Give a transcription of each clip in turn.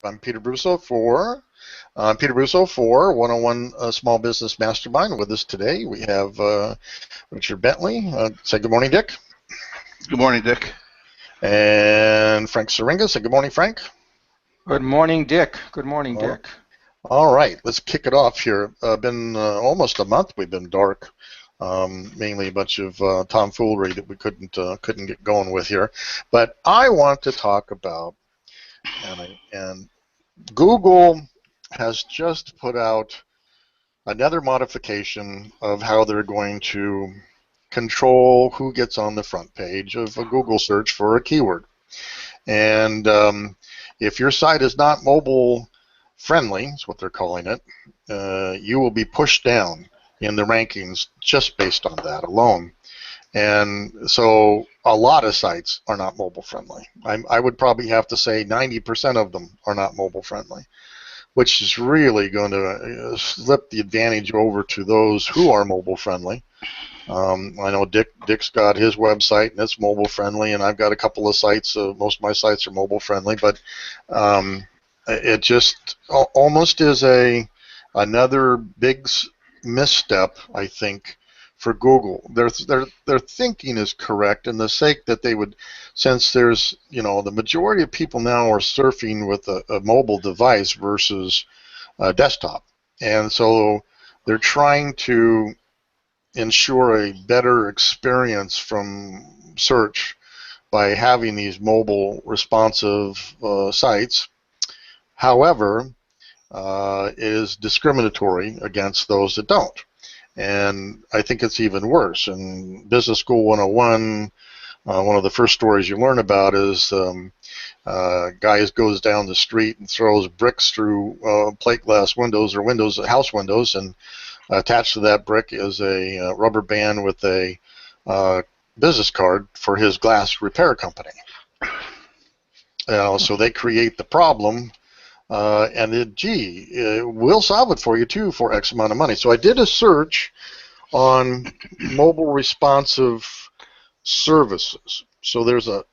I'm Peter Brusso for 101 Small Business Mastermind. With us today, we have Richard Bentley. Say good morning, Dick. Good morning, Dick. And Frank Syringa. Say good morning, Frank. Good morning, Dick. Good morning, Dick. All right, let's kick it off here. Been almost a month we've been dark. Mainly a bunch of tomfoolery that we couldn't get going with here. But I want to talk about, and Google has just put out another modification of how they're going to control who gets on the front page of a Google search for a keyword. And if your site is not mobile friendly, is what they're calling it, you will be pushed down in the rankings just based on that alone. And so a lot of sites are not mobile friendly. I would probably have to say 90% of them are not mobile friendly, which is really going to slip the advantage over to those who are mobile friendly. I know Dick's got his website and it's mobile friendly, and I've got a couple of sites. Most of my sites are mobile friendly, but it just almost is another big misstep, I think, for Google. Their thinking is correct in the sake that they would, since there's, the majority of people now are surfing with a mobile device versus a desktop, and so they're trying to ensure a better experience from search by having these mobile responsive sites. However, it is discriminatory against those that don't. And I think it's even worse. In Business School 101, one of the first stories you learn about is guy goes down the street and throws bricks through plate glass windows or house windows, and attached to that brick is a rubber band with a business card for his glass repair company. So they create the problem. And we'll solve it for you too for X amount of money. So I did a search on mobile responsive services. So there's a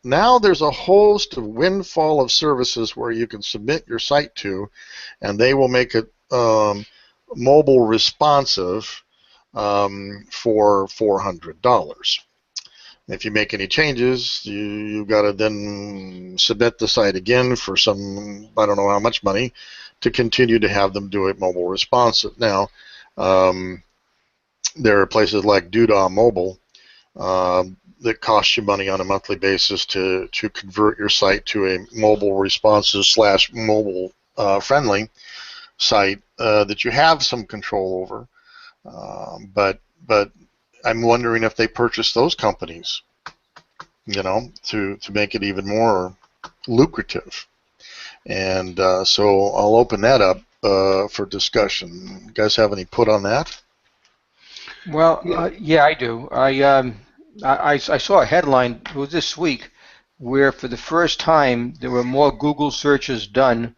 host of windfall of services where you can submit your site to, and they will make it mobile responsive for $400. If you make any changes, you've got to then submit the site again for some, I don't know how much money, to continue to have them do it mobile responsive. Now, there are places like Doodah Mobile that cost you money on a monthly basis to convert your site to a mobile responsive / mobile friendly site that you have some control over. But I'm wondering if they purchase those companies, to make it even more lucrative. And so I'll open that up for discussion. You guys have any put on that? Well, yeah, I do. I saw a headline, it was this week, where for the first time there were more Google searches done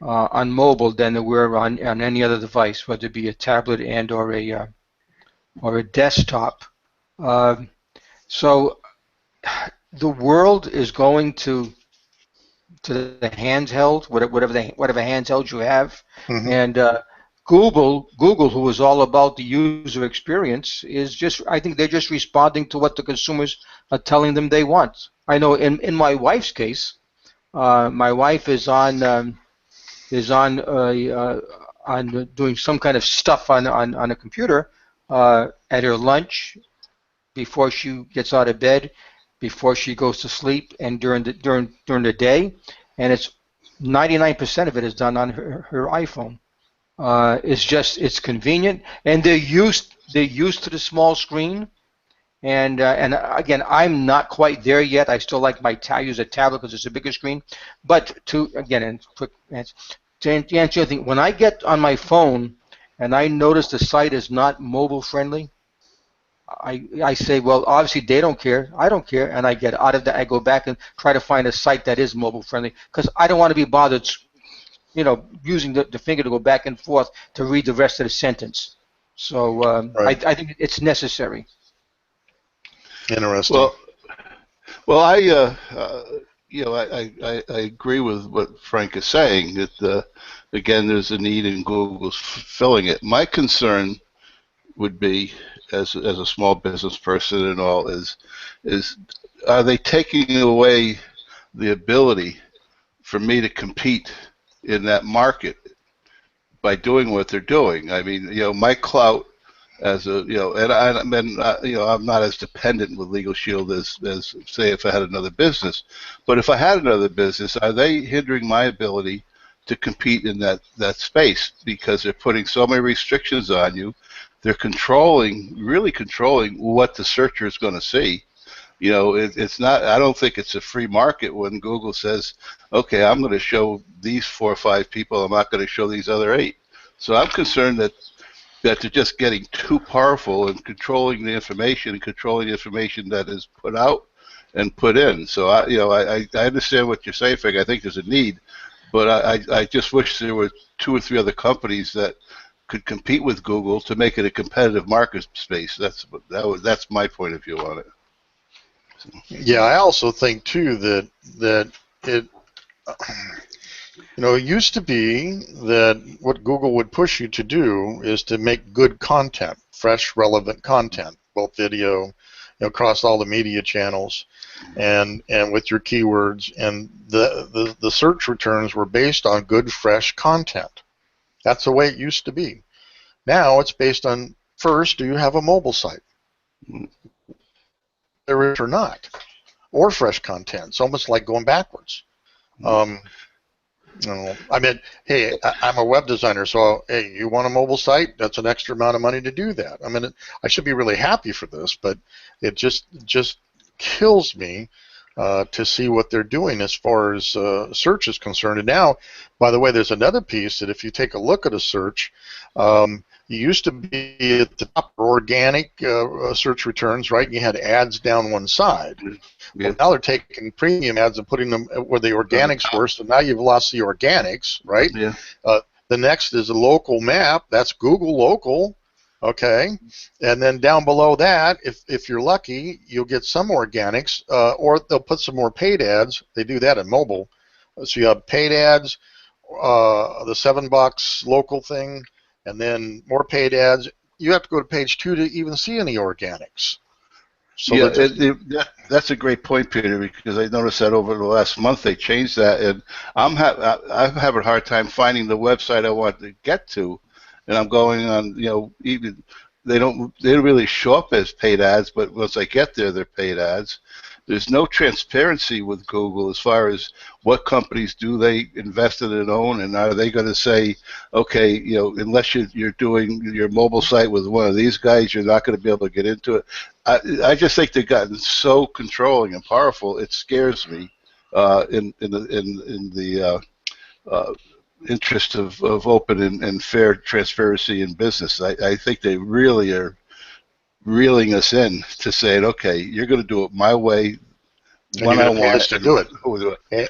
on mobile than there were on any other device, whether it be a tablet and or a desktop. So the world is going to the handheld, whatever handheld you have, and Google, who is all about the user experience, I think they're just responding to what the consumers are telling them they want. I know in my wife's case, my wife is on doing some kind of stuff on a computer at her lunch, before she gets out of bed, before she goes to sleep, and during the day, and it's 99% of it is done on her iPhone. It's convenient, and they're used to the small screen, and again, I'm not quite there yet. I still like use a tablet because it's a bigger screen. But to answer your thing, when I get on my phone and I notice the site is not mobile friendly, I say, well, obviously they don't care. I don't care, and I get out of that. I go back and try to find a site that is mobile friendly because I don't want to be bothered, using the finger to go back and forth to read the rest of the sentence. So right. I think it's necessary. Interesting. Well, I I agree with what Frank is saying, that again, there's a need and Google's filling it. My concern would be, as a small business person and all, is are they taking away the ability for me to compete in that market by doing what they're doing? I mean, my clout as a, I'm not as dependent with Legal Shield as say if I had another business. But if I had another business, are they hindering my ability to compete in that space because they're putting so many restrictions on you? They're really controlling what the searcher is going to see. It's not. I don't think it's a free market when Google says, "Okay, I'm going to show these 4 or 5 people. I'm not going to show these other 8." So I'm concerned that they're just getting too powerful and controlling the information that is put out and put in. So I understand what you're saying, Frank. I think there's a need, but I just wish there were 2 or 3 other companies that could compete with Google to make it a competitive market space. That's my point of view on it. Yeah, I also think too that it it used to be that what Google would push you to do is to make good content, fresh, relevant content, both video, across all the media channels, and with your keywords, and the search returns were based on good, fresh content. That's the way it used to be. Now it's based on, first, do you have a mobile site? There is or not, or fresh content. It's almost like going backwards. I mean, hey, I'm a web designer, so hey, you want a mobile site? That's an extra amount of money to do that. I mean, I should be really happy for this, but it just kills me to see what they're doing as far as search is concerned. And now, by the way, there's another piece that if you take a look at a search, you used to be at the top for organic search returns, right? And you had ads down one side. Yeah. Well, now they're taking premium ads and putting them where the organics were, so now you've lost the organics, right? Yeah. The next is a local map. That's Google Local, okay? And then down below that, if you're lucky, you'll get some organics, or they'll put some more paid ads. They do that in mobile. So you have paid ads, the $7 local thing, and then more paid ads. You have to go to page 2 to even see any organics. So yeah, that's a great point, Peter, because I noticed that over the last month they changed that, and I'm having a hard time finding the website I want to get to, and I'm going on, even they don't really show up as paid ads, but once I get there, they're paid ads. There's no transparency with Google as far as what companies do they invest in and own, and are they going to say, okay, unless you're doing your mobile site with one of these guys, you're not going to be able to get into it. I just think they've gotten so controlling and powerful. It scares me in the interest of open and fair transparency in business. I think they really are reeling us in to saying, okay, you're going to do it my way, when I want us to do it.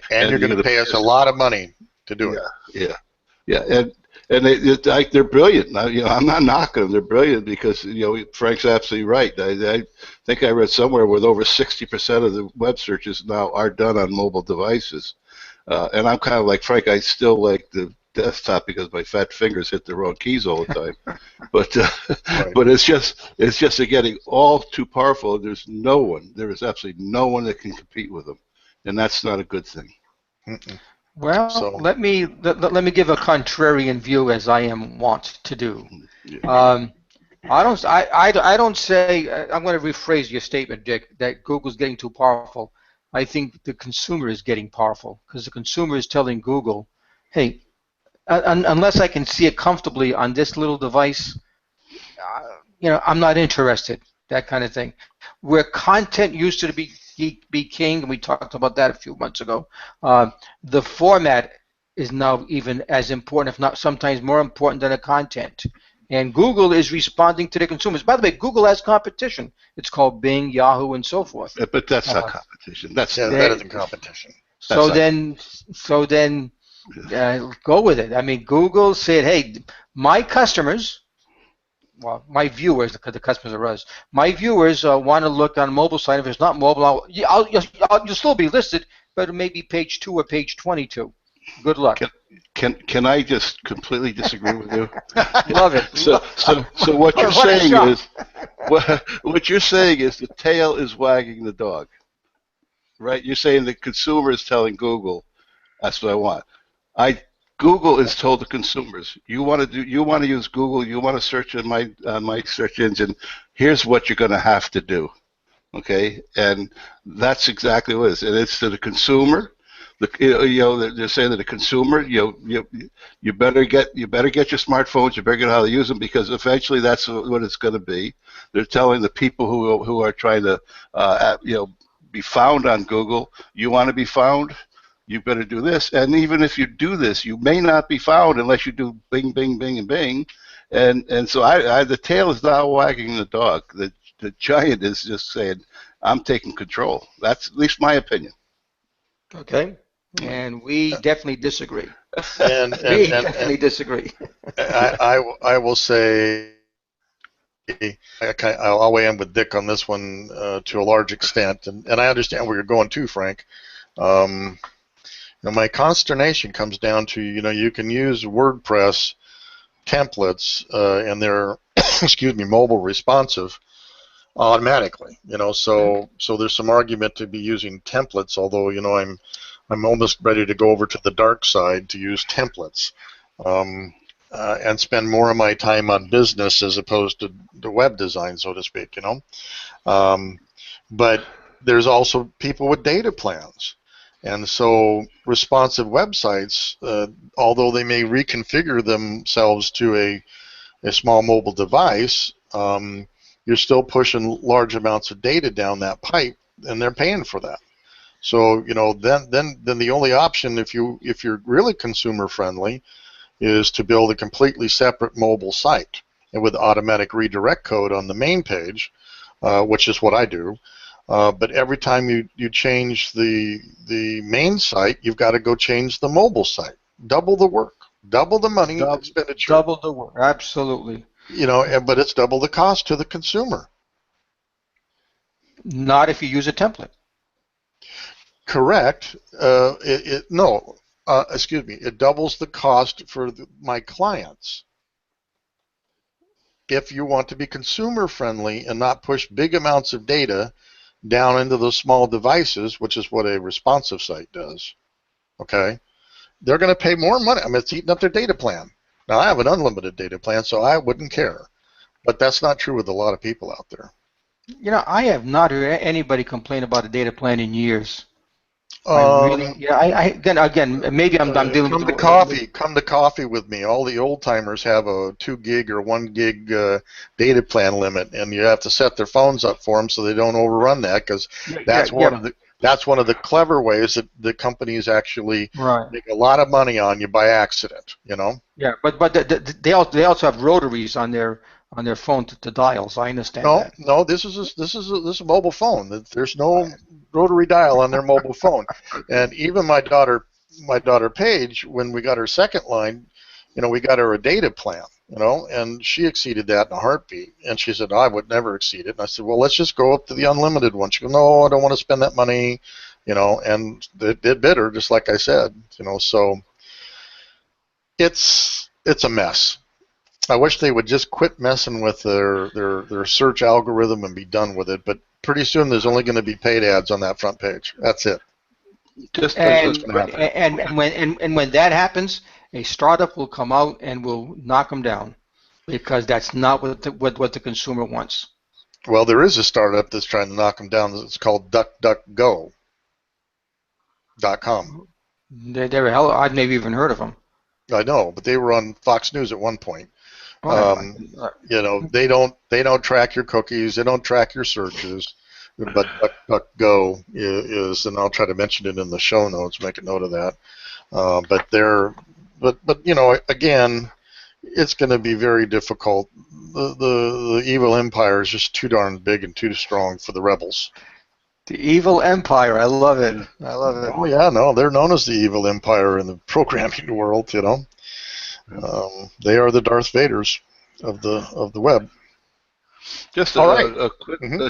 And you're going to pay us a lot of money to do it. Yeah. And they're brilliant. Now, I'm not knocking them. They're brilliant because Frank's absolutely right. I think I read somewhere where over 60% of the web searches now are done on mobile devices. And I'm kind of like Frank. I still like the desktop because my fat fingers hit the wrong keys all the time. But right. But it's just getting all too powerful. There is absolutely no one that can compete with them, and that's not a good thing. Mm-mm. Well, So, let me give a contrarian view, as I am wont to do. I don't say. I'm going to rephrase your statement, Dick, that Google's getting too powerful. I think the consumer is getting powerful because the consumer is telling Google, hey, unless I can see it comfortably on this little device, I'm not interested. That kind of thing. Where content used to be king, and we talked about that a few months ago, the format is now even as important, if not sometimes more important than the content. And Google is responding to the consumers. By the way, Google has competition. It's called Bing, Yahoo, and so forth. But that's not competition. That isn't competition. So then, go with it. I mean, Google said, hey, my customers, well, my viewers, because the customers are us, my viewers want to look on a mobile site. If it's not mobile, you'll still be listed, but it may be page 2 or page 22. Good luck. Can I just completely disagree with you? Love it. So what you're What a saying shock. is what you're saying is the tail is wagging the dog, right? You're saying the consumer is telling Google, that's what I want. Google is told the consumers, you want to use Google, you want to search on my search engine, here's what you're going to have to do. Okay, and that's exactly what it is, and it's to the consumer. They're saying to the consumer, you better get your smartphones, you better get how to use them, because eventually that's what it's going to be. They're telling the people who are trying to be found on Google, you want to be found, you better do this, and even if you do this, you may not be found unless you do bing, bing, bing, and bing, and so the tail is not wagging the dog. The giant is just saying, I'm taking control. That's at least my opinion. Okay. And we definitely disagree. And We definitely disagree. I will say, I'll weigh in with Dick on this one to a large extent, and I understand where you're going too, Frank. My consternation comes down to, you can use WordPress templates and they're excuse me, mobile responsive automatically. So there's some argument to be using templates, although I'm almost ready to go over to the dark side to use templates and spend more of my time on business as opposed to the web design, so to speak. But there's also people with data plans. And so responsive websites, although they may reconfigure themselves to a small mobile device, you're still pushing large amounts of data down that pipe, and they're paying for that. So then the only option, if you're really consumer friendly, is to build a completely separate mobile site and with automatic redirect code on the main page, which is what I do. But every time you change the main site, you've got to go change the mobile site. Double the work, double the money expenditure. Double the work, absolutely. But it's double the cost to the consumer. Not if you use a template. Correct. Excuse me. It doubles the cost for my clients. If you want to be consumer friendly and not push big amounts of data down into those small devices, which is what a responsive site does, okay, they're going to pay more money. I mean, it's eating up their data plan. Now, I have an unlimited data plan, so I wouldn't care. But that's not true with a lot of people out there. I have not heard anybody complain about a data plan in years. Again, maybe I'm dealing with... Come to coffee with me. All the old timers have a 2 gig or 1 gig data plan limit, and you have to set their phones up for them so they don't overrun that, because that's one of the clever ways that the companies actually make a lot of money on you by accident. Yeah, but they also have rotaries on their phone to dial. So I understand that. No, this is a mobile phone. There's no rotary dial on their mobile phone. And even my daughter Paige, when we got her second line, we got her a data plan, and she exceeded that in a heartbeat. And she said, I would never exceed it. And I said, well, let's just go up to the unlimited one. She goes, no, I don't want to spend that money, and it bit her, just like I said, so it's a mess. I wish they would just quit messing with their search algorithm and be done with it. But pretty soon there's only going to be paid ads on that front page. That's it. And when that happens, a startup will come out and will knock them down, because that's not what the consumer wants. Well, there is a startup that's trying to knock them down. It's called DuckDuckGo.com. I've never even heard of them. I know, but they were on Fox News at one point. They don't track your cookies, they don't track your searches, but DuckDuckGo is, and I'll try to mention it in the show notes, make a note of that. But again, it's going to be very difficult. The evil empire is just too darn big and too strong for the rebels. The evil empire, I love it. Oh yeah, no, they're known as the evil empire in the programming world. They are the Darth Vaders of the web. Just All right.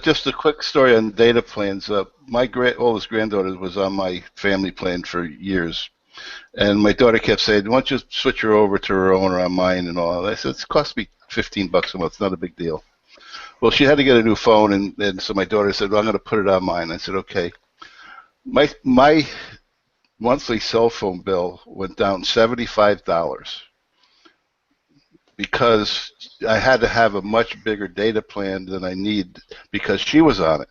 just a quick story on data plans. My oldest granddaughter was on my family plan for years, and my daughter kept saying, "Why don't you switch her over to her own or on mine and all?" I said, "It's cost me $15 a month. It's not a big deal." Well, she had to get a new phone, and so my daughter said, "Well, I'm going to put it on mine." I said, "Okay." My monthly cell phone bill went down $75 because I had to have a much bigger data plan than I need because she was on it.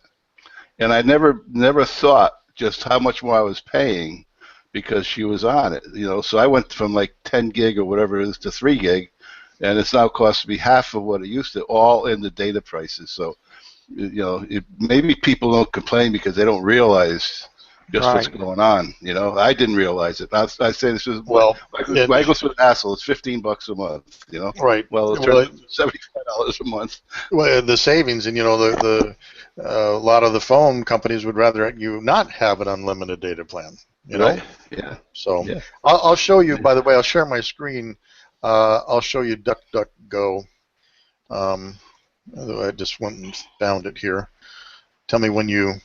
And I never thought just how much more I was paying because she was on it. So I went from like 10 gig or whatever it is to 3 gig, and it's now costing me half of what it used to, all in the data prices. So maybe people don't complain because they don't realize just what's Right. going on. I didn't realize it. I say this is Well, why go through an hassle? It's $15 a month. right. Well, it turns Well, out $75 a month. well, the savings, and a lot of the phone companies would rather you not have an unlimited data plan. Right? Yeah. So Yeah. I'll show you. By the way, I'll share my screen. I'll show you DuckDuckGo. I just went and found it here. Tell me when you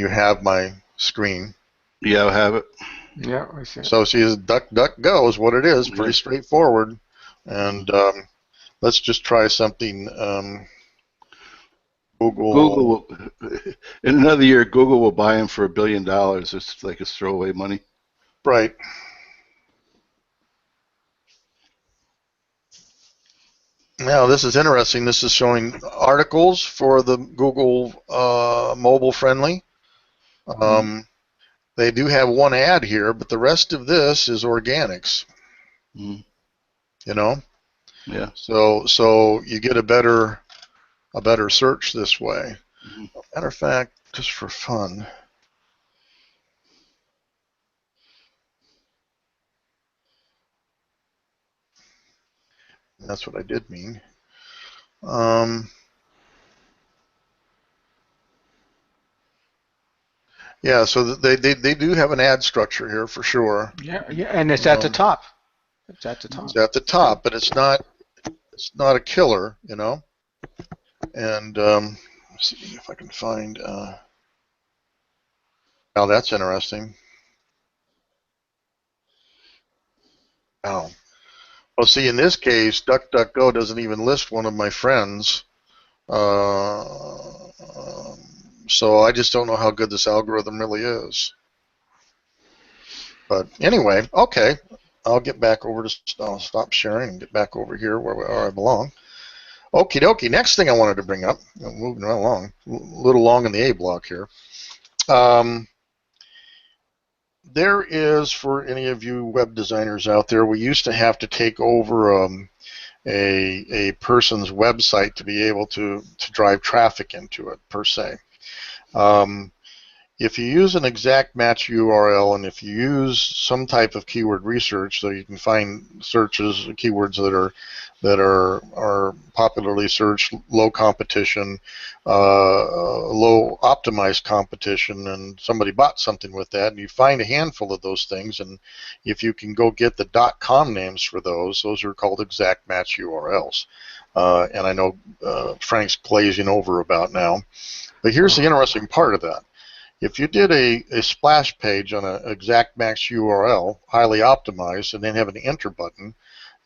have my screen. Yeah, I have it. Yeah, I see. So see, DuckDuckGo is what it is. Pretty straightforward. And let's just try something. Google will, in another year, Google will buy him for $1 billion. It's like it's throwaway money. Right. Now this is interesting. This is showing articles for the Google mobile friendly. They do have one ad here, but the rest of this is organics. Mm. Yeah. So you get a better search this way. Matter of fact, just for fun. That's what I did mean. Yeah, so they do have an ad structure here for sure. Yeah, and it's at the top. It's at the top. It's at the top, but it's not a killer, And let's see if I can find. Now that's interesting. Oh. Well, see, in this case, DuckDuckGo doesn't even list one of my friends. So I just don't know how good this algorithm really is. But anyway, okay. I'll get back over to. I'll stop sharing and get back over here where I belong. Okie dokie. Next thing I wanted to bring up, moving right along, a little long in the A block here. There is, for any of you web designers out there, we used to have to take over a person's website to be able to drive traffic into it, per se. If you use an exact match URL, and if you use some type of keyword research, so you can find searches, keywords that are popularly searched, low competition, low optimized competition, and somebody bought something with that, and you find a handful of those things, and if you can go get the .com names for those are called exact match URLs. And I know Frank's glazing over about now, but here's the interesting part of that. If you did a splash page on an exact match URL, highly optimized, and then have an enter button,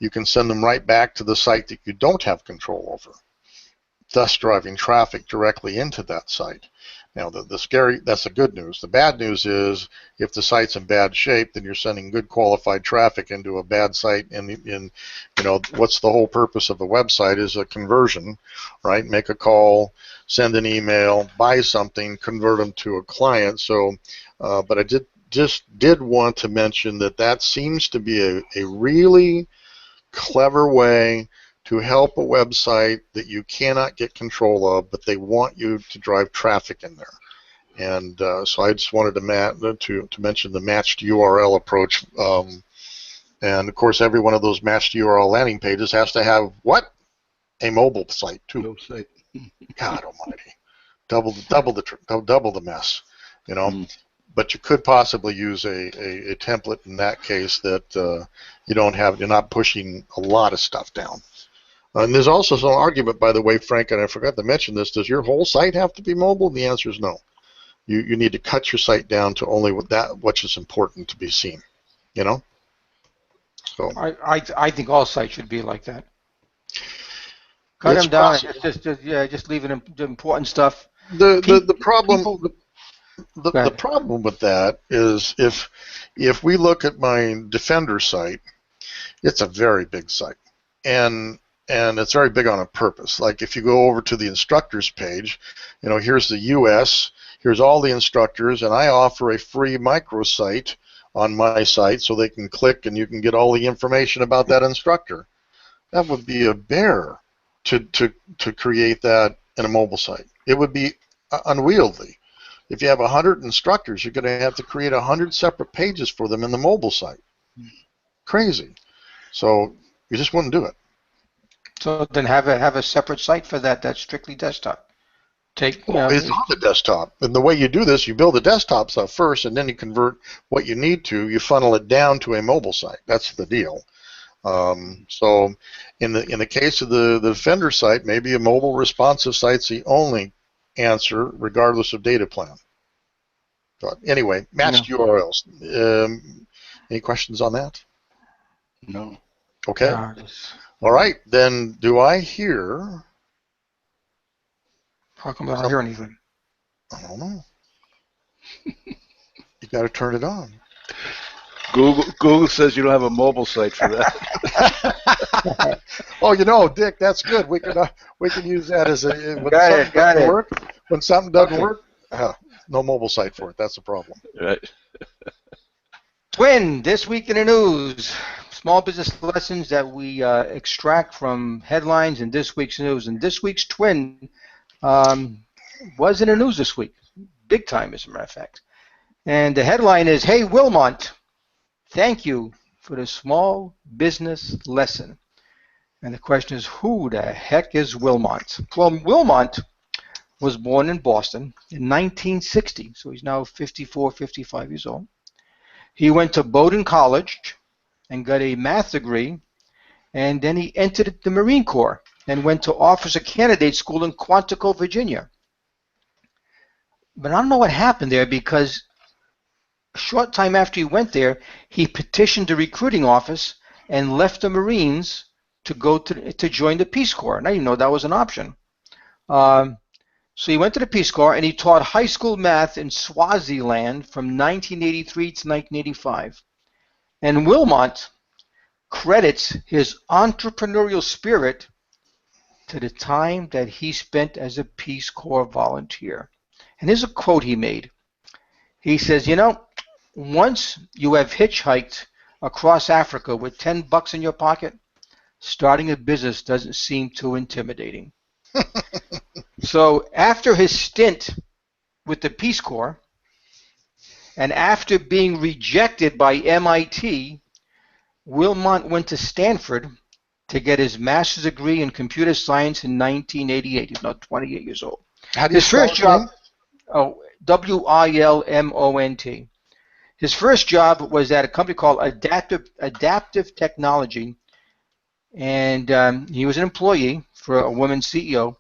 you can send them right back to the site that you don't have control over, thus driving traffic directly into that site. Now, that's the good news. The bad news is if the site's in bad shape, then you're sending good qualified traffic into a bad site, and what's the whole purpose of a website is a conversion, right? Make a call, send an email, buy something, convert them to a client. So, but I did want to mention that seems to be a really clever way to help a website that you cannot get control of, but they want you to drive traffic in there. And so I just wanted to mention the matched URL approach. And of course, every one of those matched URL landing pages has to have what? A mobile site too. No site. God Almighty, double the mess, But you could possibly use a template in that case that you're not pushing a lot of stuff down. And there's also some argument, by the way, Frank, and I forgot to mention this. Does your whole site have to be mobile? And the answer is no. You need to cut your site down to only which is important to be seen. You know. So I think all sites should be like that. Cut it's them down. possible. Just leaving the important stuff. The problem. People, The problem with that is if we look at my Defender site, it's a very big site, and it's very big on a purpose. Like if you go over to the instructors page, here's the U.S., here's all the instructors, and I offer a free microsite on my site so they can click and you can get all the information about that instructor. That would be a bear to create that in a mobile site. It would be unwieldy. If you have 100 instructors, you're going to have to create 100 separate pages for them in the mobile site. Crazy. So you just wouldn't do it. So then have a separate site for that. That's strictly desktop. It's on the desktop. And the way you do this, you build the desktop stuff first, and then you convert what you need to. You funnel it down to a mobile site. That's the deal. So in the case of the Defender site, maybe a mobile responsive site's the only answer, regardless of data plan. But anyway, matched URLs. Any questions on that? No. Okay. All right. Then do I hear? How come I don't hear anything? I don't know. You got to turn it on. Google says you don't have a mobile site for that. Oh, Dick, that's good. We can use that as a when something doesn't work. No mobile site for it. That's the problem. Right. Twin, this week in the news. Small business lessons that we extract from headlines in this week's news. And this week's Twin was in the news this week. Big time, as a matter of fact. And the headline is, "Hey, Wilmont, thank you for the small business lesson." And the question is, who the heck is Wilmont? Well, Wilmont was born in Boston in 1960, so he's now 54, 55 years old. He went to Bowdoin College and got a math degree, and then he entered the Marine Corps and went to Officer Candidate School in Quantico, Virginia. But I don't know what happened there, because a short time after he went there, he petitioned the recruiting office and left the Marines to go to join the Peace Corps. And I didn't know that was an option. So he went to the Peace Corps, and he taught high school math in Swaziland from 1983 to 1985. And Wilmont credits his entrepreneurial spirit to the time that he spent as a Peace Corps volunteer. And here's a quote he made. He says, once you have hitchhiked across Africa with $10 in your pocket, starting a business doesn't seem too intimidating. So after his stint with the Peace Corps, and after being rejected by MIT, Wilmont went to Stanford to get his master's degree in computer science in 1988. He's now 28 years old. His first job, Wilmont. His first job was at a company called Adaptive Technology, and he was an employee for a woman CEO,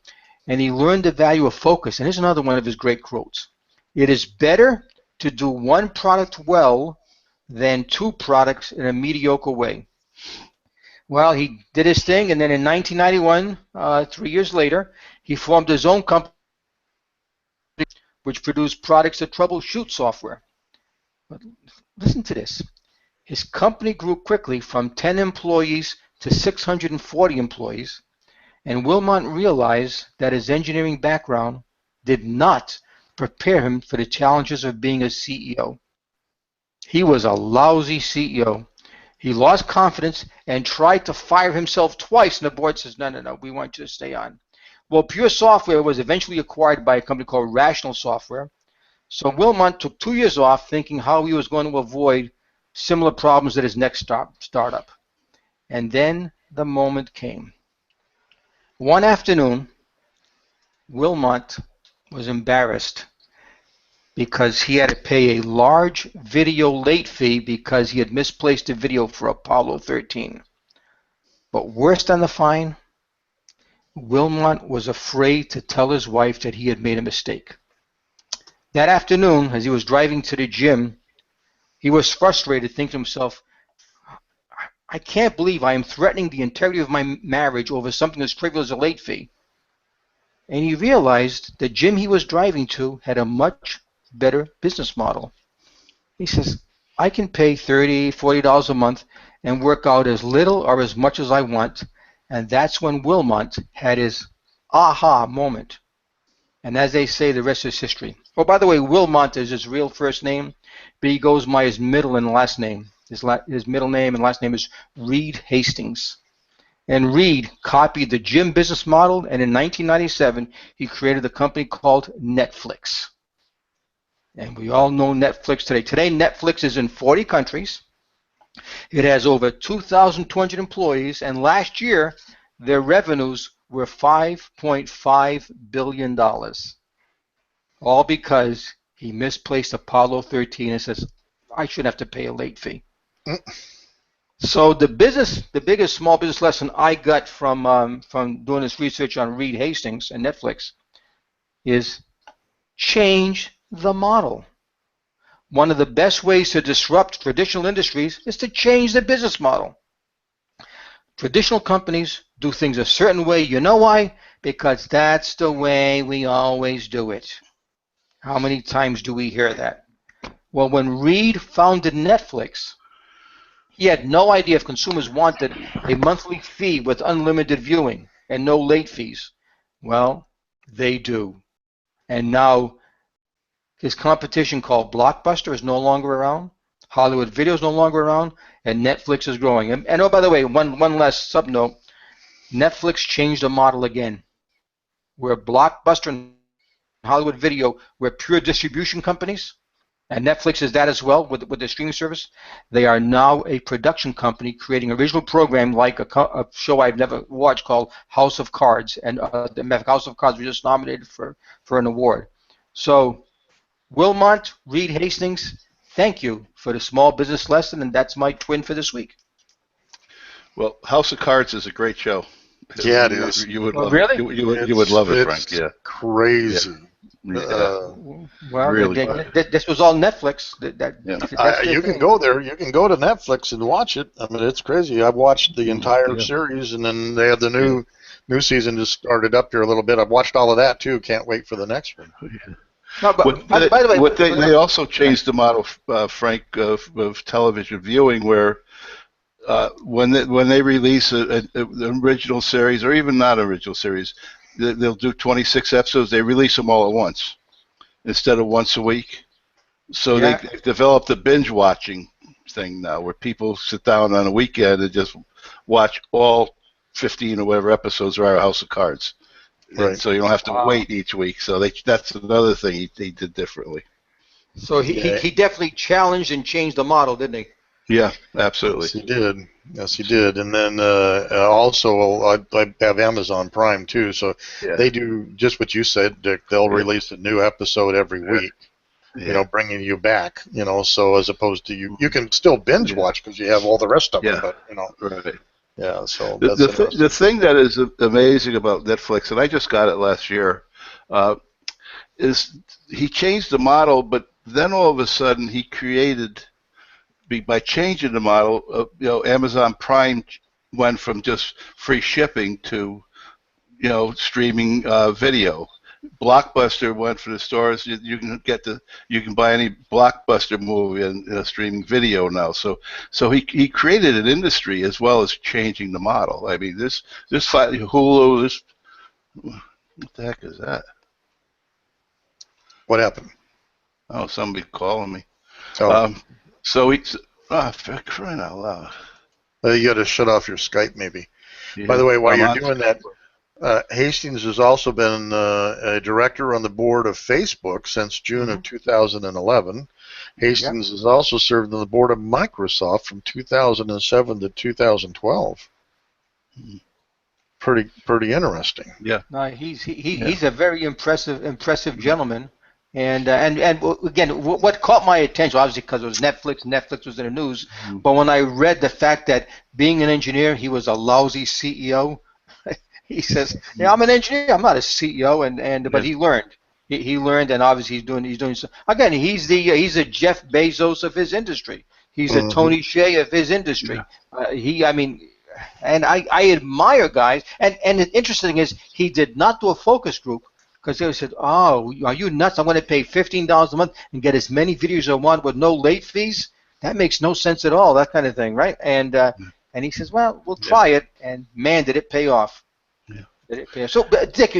and he learned the value of focus. And here's another one of his great quotes. "It is better to do one product well than two products in a mediocre way." Well, he did his thing, and then in 1991, 3 years later, he formed his own company which produced products that troubleshoot software. But listen to this. His company grew quickly from 10 employees to 640 employees, and Wilmont realized that his engineering background did not prepare him for the challenges of being a CEO. He was a lousy CEO. He lost confidence and tried to fire himself twice, and the board says, no, we want you to stay on. Well, Pure Software was eventually acquired by a company called Rational Software. So Wilmont took 2 years off thinking how he was going to avoid similar problems at his next startup. And then the moment came. One afternoon, Wilmont was embarrassed because he had to pay a large video late fee because he had misplaced a video for Apollo 13. But worse than the fine Wilmot was afraid to tell his wife that he had made a mistake. That afternoon, as he was driving to the gym, he was frustrated, thinking to himself, I can't believe I am threatening the integrity of my marriage over something as trivial as a late fee. And he realized the gym he was driving to had a much better business model. He says, I can pay $30, $40 a month and work out as little or as much as I want. And that's when Wilmot had his aha moment. And as they say, the rest is history. Oh, by the way, Wilmot is his real first name, but he goes by his middle and last name. His middle name and last name is Reed Hastings. And Reed copied the gym business model, and in 1997, he created a company called Netflix. And we all know Netflix today. Today, Netflix is in 40 countries. It has over 2,200 employees, and last year, their revenues were $5.5 billion. All because he misplaced Apollo 13 and says, I shouldn't have to pay a late fee. So the biggest small business lesson I got from doing this research on Reed Hastings and Netflix is change the model. One of the best ways to disrupt traditional industries is to change the business model. Traditional companies do things a certain way. You know why? Because that's the way we always do it. How many times do we hear that? Well, when Reed founded Netflix, he had no idea if consumers wanted a monthly fee with unlimited viewing and no late fees. Well, they do. And now his competition called Blockbuster is no longer around. Hollywood Video is no longer around, and Netflix is growing. And oh, by the way, one last sub note: Netflix changed the model again, where Blockbuster and Hollywood Video were pure distribution companies, and Netflix is that as well with their streaming service. They are now a production company creating original program like a show I've never watched called House of Cards, and the House of Cards was just nominated for an award. So, Wilmot, Reed Hastings, thank you for the small business lesson, and that's my twin for this week. Well, House of Cards is a great show. Yeah, it is. You would love really? it. You would love it, Frank. It's Yeah. crazy. Well, really. This was all Netflix. You can go there. You can go to Netflix and watch it. I mean, it's crazy. I've watched the entire series, and then they have the new season just started up here a little bit. I've watched all of that too. Can't wait for the next one. No, but by the way, they also changed the model, Frank, of television viewing, where when they release an original series, or even not original series, they'll do 26 episodes. They release them all at once instead of once a week. So they've developed a binge watching thing now, where people sit down on a weekend and just watch all 15 or whatever episodes are of House of Cards. Right. So you don't have to wait each week. So that's another thing he did differently. So he definitely challenged and changed the model, didn't he? Yeah, absolutely. Yes, he did. Yes, he did. And then also I have Amazon Prime too, so they do just what you said, Dick. They'll release a new episode every week. You know, bringing you back. You know, so as opposed to you can still binge watch because you have all the rest of them. But you know, right. Yeah, so the thing that is amazing about Netflix, and I just got it last year, is he changed the model, but then all of a sudden he created, by changing the model, Amazon Prime went from just free shipping to, streaming video. Blockbuster went for the stores. You can buy any Blockbuster movie and streaming video now. So he created an industry as well as changing the model. I mean, this Hulu, what the heck is that? What happened? Oh, somebody calling me. Oh. So he's for crying out loud. You got to shut off your Skype, maybe. Yeah. By the way, while you're doing that. Hastings has also been a director on the board of Facebook since June of 2011. Hastings has also served on the board of Microsoft from 2007 to 2012. Pretty interesting. Yeah. No, he's a very impressive gentleman. And again, what caught my attention, obviously because it was Netflix. Netflix was in the news. But when I read the fact that being an engineer, he was a lousy CEO. he says, "Yeah, I'm an engineer. I'm not a CEO." But Yeah. he learned. He learned, and obviously he's doing so. Again, he's a Jeff Bezos of his industry. He's a Hmm. Tony Hsieh of his Yeah. industry. I mean, and I admire guys. And the interesting is he did not do a focus group because they said, "Oh, are you nuts? I'm going to pay $15 a month and get as many videos as I want with no late fees. That makes no sense at all." That kind of thing, right? And he says, "Well, we'll Yeah. try it." And man, did it pay off. Yeah. Did it pay off? So, Dick,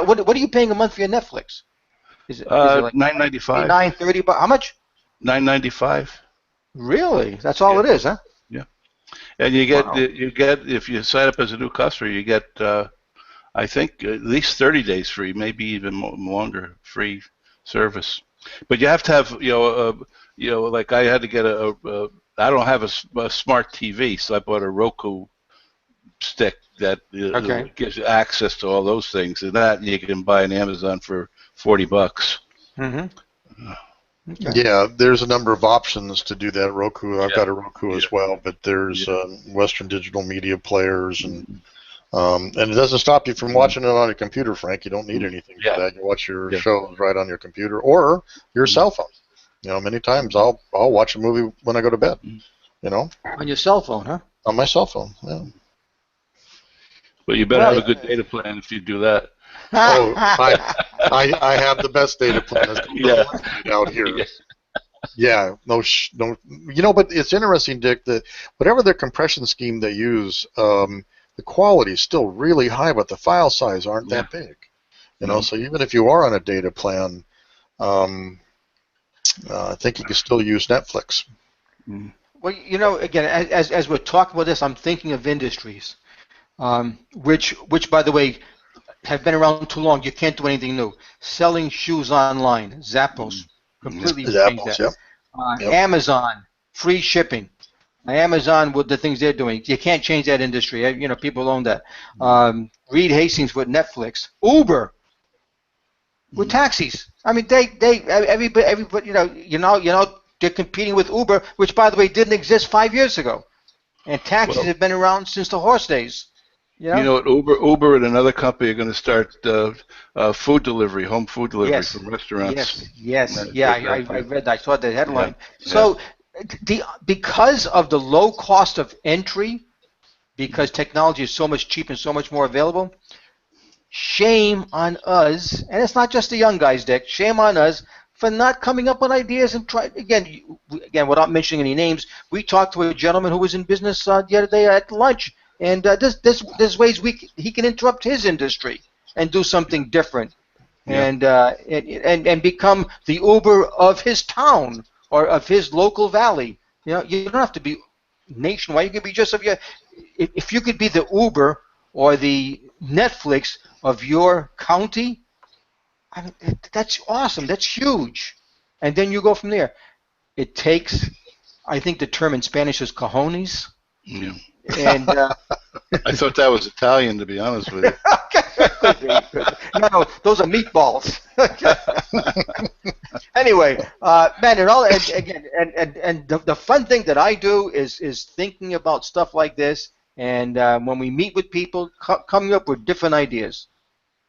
what are you paying a month for your Netflix? Is it like $9.95. 29, 30 bucks? How much? $9.95. Really? That's all Yeah. it is, huh? Yeah. And you Wow. get if you sign up as a new customer, you get I think at least 30 days free, maybe even longer free service. But you have to have like I had to get I don't have a smart TV, so I bought a Roku stick that Okay. gives you access to all those things, and that you can buy on Amazon for $40. Mm-hmm. Okay. Yeah, there's a number of options to do that. Roku, I've Yeah, got a Roku yeah, as well, but yeah. there's Western Digital Media players, and it doesn't stop you from Mm, watching it on your computer, Frank. You don't need mm, anything for yeah, that. You watch your yeah. shows right on your computer or your Mm, cell phone. Many times I'll watch a movie when I go to bed. mm. You know, On your cell phone, huh? on my cell phone. Yeah. But you better have a Well, good data plan if you do that. Oh, I have the best data plan. It's called Yeah, Unlimited out here. yeah, Yeah, no. But it's interesting, Dick, that whatever their compression scheme they use, the quality is still really high, but the file size aren't yeah. that big. No. So even if you are on a data plan, um, I think you can still use Netflix. Mm, well, again, as we're talking about this, I'm thinking of industries, which by the way, have been around too long. You can't do anything new. Selling shoes online, mm, Zappos, yeah. completely changed Apples, that. yep, yep. Amazon, free shipping. Amazon with the things they're doing, you can't change that industry. People own that. Mm, Reed Hastings with Netflix, Uber with mm. taxis. I mean, everybody, they're competing with Uber, which by the way didn't exist 5 years ago, and taxis Well, have been around since the horse days. You you know? know what? Uber, and another company are going to start food delivery, home food delivery Yes, from restaurants. yes. That's Yeah, what I that. read. I saw the Yeah, headline. yeah, So, because of the low cost of entry, yeah. because technology is so much cheaper and so much more available, shame on us, and it's not just the young guys, Dick. Shame on us for not coming up with ideas and try again without mentioning any names. We talked to a gentleman who was in business the other day at lunch, and there's ways he can interrupt his industry and do something different, Yeah. and become the Uber of his town or of his local valley. You don't have to be nationwide. You could be just of your. If you could be the Uber or the Netflix of your county, I mean, that's awesome. That's huge. And then you go from there. It takes, I think the term in Spanish is cojones. Yeah. And I thought that was Italian, to be honest with you. could be. No, those are meatballs. Anyway, man, and the fun thing that I do is thinking about stuff like this, and when we meet with people, coming up with different ideas.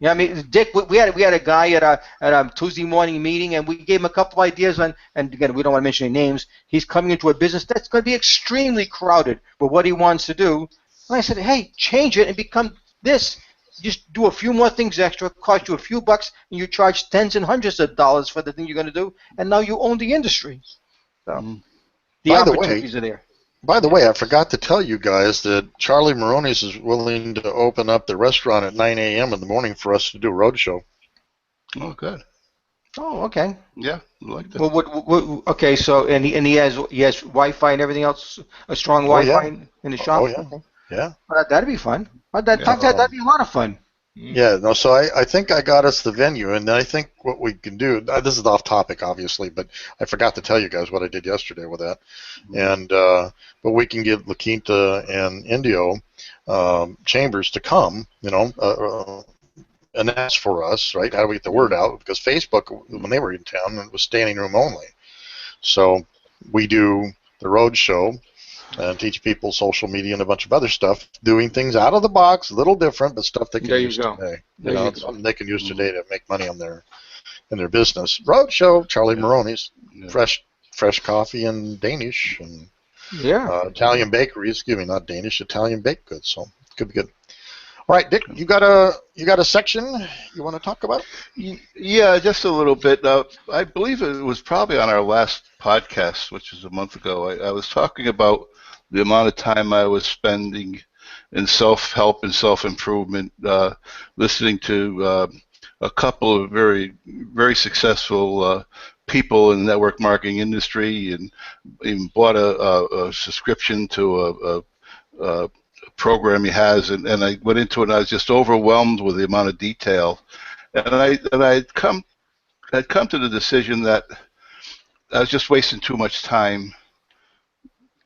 Yeah, I mean, Dick, we had a guy at a Tuesday morning meeting, and we gave him a couple ideas on. And again, we don't want to mention any names. He's coming into a business that's going to be extremely crowded with what he wants to do. And I said, hey, change it and become this. Just do a few more things extra, cost you a few bucks, and you charge tens and hundreds of dollars for the thing you're going to do, and now you own the industry. So Mm. the By the way, opportunities are there. by the way, I forgot to tell you guys that Charlie Maroney's is willing to open up the restaurant at 9 a.m. in the morning for us to do a roadshow. Oh, good. Oh, okay. Yeah, I like that. Well, okay. So, and he has Wi-Fi and everything else, a strong Oh yeah, Wi-Fi in the oh shop. yeah, Okay, yeah. well, that'd be fun. Yeah. That'd be a lot of fun. Yeah, no, so I think I got us the venue, and I think what we can do, this is off topic, obviously, but I forgot to tell you guys what I did yesterday with that. And but we can get La Quinta and Indio Chambers to come, and ask for us, right? How do we get the word out? Because Facebook, when they were in town, it was standing room only. So we do the road show, and teach people social media and a bunch of other stuff, doing things out of the box, a little different, but stuff they can There you use go. today. There you It's go. something they can use today to make money on their business. Roadshow, Charlie Maroney's, Yeah. fresh coffee and Danish and Yeah. Italian bakery. Excuse me, not Danish, Italian baked goods. So could be good. All right, Dick, you got a section you want to talk about? Yeah, just a little bit. I believe it was probably on our last podcast, which was a month ago. I was talking about the amount of time I was spending in self-help and self-improvement, listening to a couple of very, very successful people in the network marketing industry, and even bought a subscription to a program he has, and I went into it, and I was just overwhelmed with the amount of detail. And I'd come to the decision that I was just wasting too much time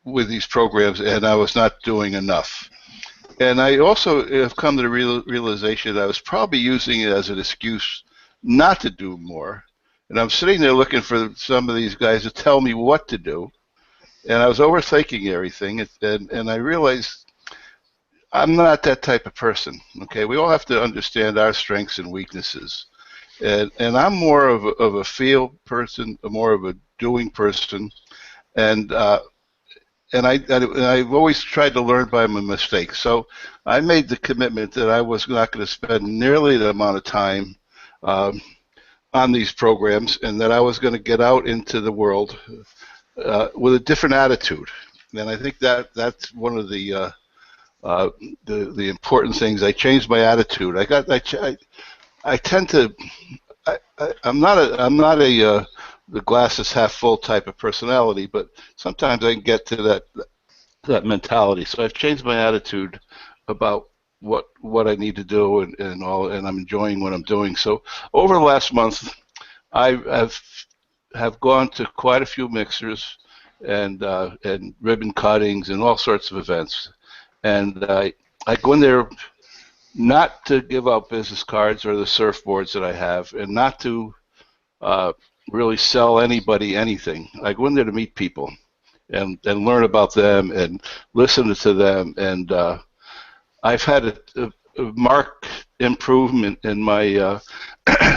with these programs, and I was not doing enough. And I also have come to the realization that I was probably using it as an excuse not to do more. And I'm sitting there looking for some of these guys to tell me what to do, and I was overthinking everything, and I realized I'm not that type of person. Okay, we all have to understand our strengths and weaknesses. And I'm more of a feel person, more of a doing person, and I've always tried to learn by my mistakes. So I made the commitment that I was not going to spend nearly the amount of time on these programs, and that I was going to get out into the world with a different attitude. And I think that's one of the important things. I changed my attitude. I tend to I'm not a the glass is half full type of personality, but sometimes I can get to that mentality. So I've changed my attitude about what I need to do, and all, and I'm enjoying what I'm doing. So over the last month, I have gone to quite a few mixers and ribbon cuttings and all sorts of events, and I go in there not to give out business cards or the surfboards that I have, and not to uh, really sell anybody anything. I go in there to meet people and learn about them and listen to them. And I've had a marked improvement in my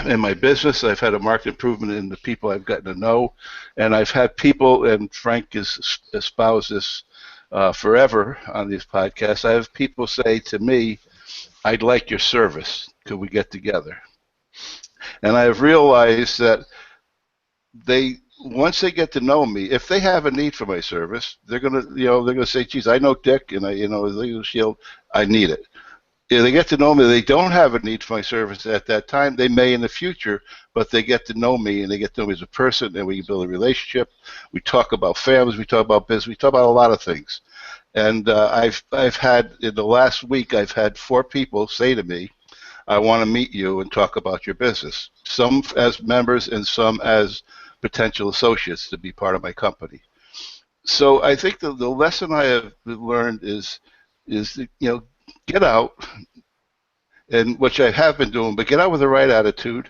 in my business. I've had a marked improvement in the people I've gotten to know, and I've had people, and Frank has espoused this forever on these podcasts. I have people say to me, "I'd like your service. Could we get together?" And I've realized that they once they get to know me, if they have a need for my service, they're gonna say, "Geez, I know Dick, and Legal Shield, I need it." If they get to know me, they don't have a need for my service at that time. They may in the future, but they get to know me, and they get to know me as a person, and we build a relationship. We talk about families, we talk about business, we talk about a lot of things. And I've had in the last week, I've had 4 people say to me, "I want to meet you and talk about your business." Some as members and some as potential associates to be part of my company. So I think the lesson I have learned is get out, and which I have been doing, but get out with the right attitude.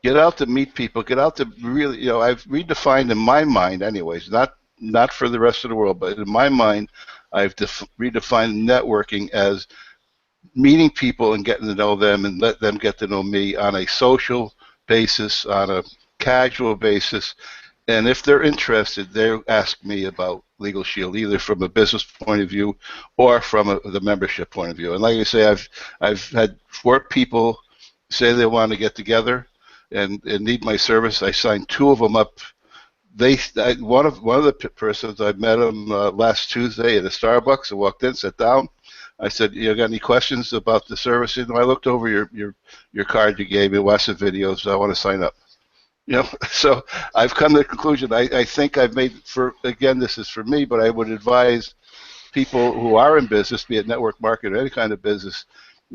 Get out to meet people. Get out to really, I've redefined in my mind, anyways, not for the rest of the world, but in my mind, I've redefined networking as meeting people and getting to know them, and let them get to know me on a social basis, on a casual basis. And if they're interested, they'll ask me about Legal Shield, either from a business point of view or from the membership point of view. And like I say, I've had 4 people say they want to get together and need my service. I signed 2 of them up. One of the persons, I met him last Tuesday at a Starbucks. I walked in, sat down. I said, "You got any questions about the service?" And I looked over your card you gave me, watched the videos. I want to sign up. So I've come to the conclusion. I think I've made, again, this is for me, but I would advise people who are in business, be it network marketing or any kind of business,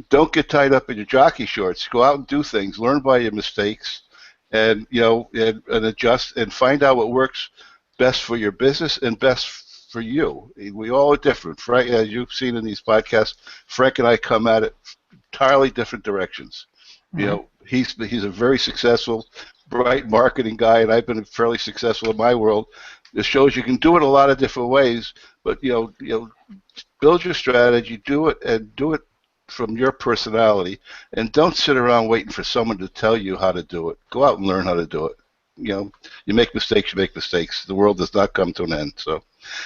don't get tied up in your jockey shorts. Go out and do things. Learn by your mistakes, and and adjust and find out what works best for your business and best for you. We all are different. Frank, as you've seen in these podcasts, Frank and I come at it entirely different directions. Mhm. He's a very successful, bright marketing guy, and I've been fairly successful in my world. It shows you can do it a lot of different ways, but build your strategy, do it, and do it from your personality, and don't sit around waiting for someone to tell you how to do it. Go out and learn how to do it. You make mistakes, you make mistakes. The world does not come to an end. So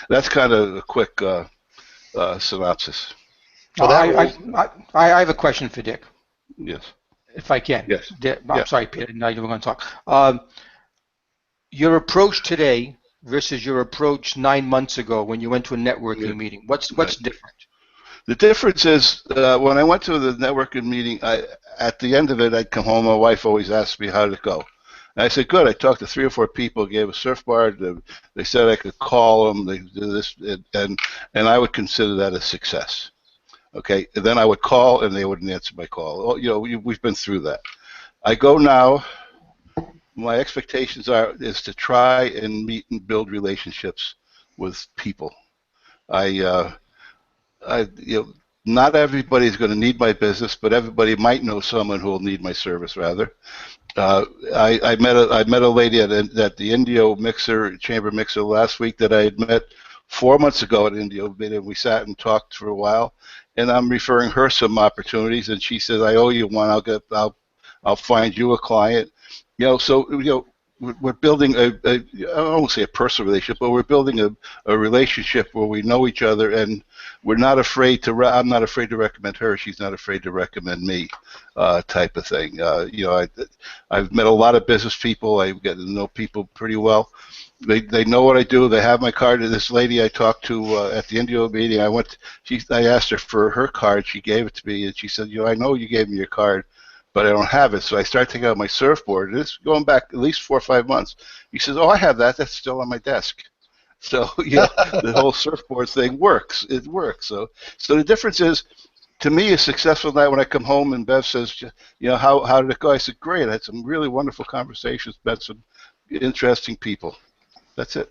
that's kind of a quick synopsis. Well, I have a question for Dick, Yes. if I can. Yes. I'm sorry, Peter. Now you're going to talk. Your approach today versus your approach 9 months ago when you went to a networking meeting. What's different? The difference is when I went to the networking meeting, at the end of it, I'd come home. My wife always asked me, how did it go? And I said, good. I talked to 3 or 4 people, gave a surfboard. They said I could call them. They did this, and I would consider that a success. Okay. And then I would call, and they wouldn't answer my call. We've been through that. I go now. My expectations is to try and meet and build relationships with people. Not everybody's going to need my business, but everybody might know someone who will need my service. Rather, I met a lady at the Indio chamber mixer last week that I had met 4 months ago at Indio, and we sat and talked for a while. And I'm referring her some opportunities, and she says, "I owe you one. I'll find you a client." We're building I won't say a personal relationship, but we're building a relationship where we know each other, and we're not afraid to. I'm not afraid to recommend her. She's not afraid to recommend me, type of thing. I've met a lot of business people. I get to know people pretty well. They know what I do. They have my card. This lady I talked to at the Indio meeting, I asked her for her card. She gave it to me, and she said, I know you gave me your card, but I don't have it. So I started taking out my surfboard. It's going back at least 4 or 5 months. He says, "Oh, I have that. That's still on my desk." So the whole surfboard thing works. It works. So the difference is, to me, a successful night when I come home and Bev says, how did it go? I said, great. I had some really wonderful conversations, met some interesting people. That's it.